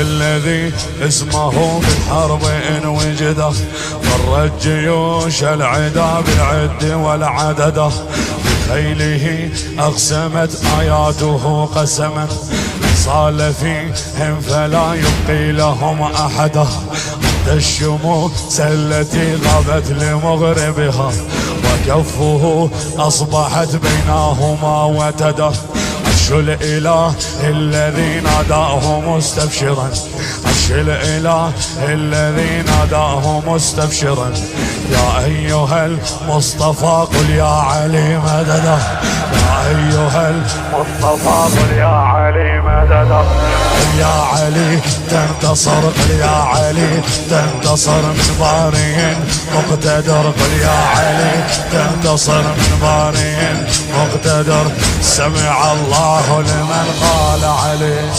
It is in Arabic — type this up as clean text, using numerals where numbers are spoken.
الذي اسمه بالحرب إن وجده، فرت جيوش العدا بالعد والعدد، بخيله أقسمت آياته قسما، صال فيهم فلا يبقي لهم أحدا. الشموس التي غابت لمغربها، وكفه أصبحت بينهما وتدا. عرش الإله الذي ناداه مستبشرا، عرش الإله الذي ناداه مستبشرا. يا أيها المصطفى قل يا علي مددا، يا أيها المصطفى قل يا علي مددا. قل يا علي تنتصر، قل يا علي تنتصر من باري مقتدر، قل يا علي تنتصر من باري مقتدر. سمع الله لمن قال عليه.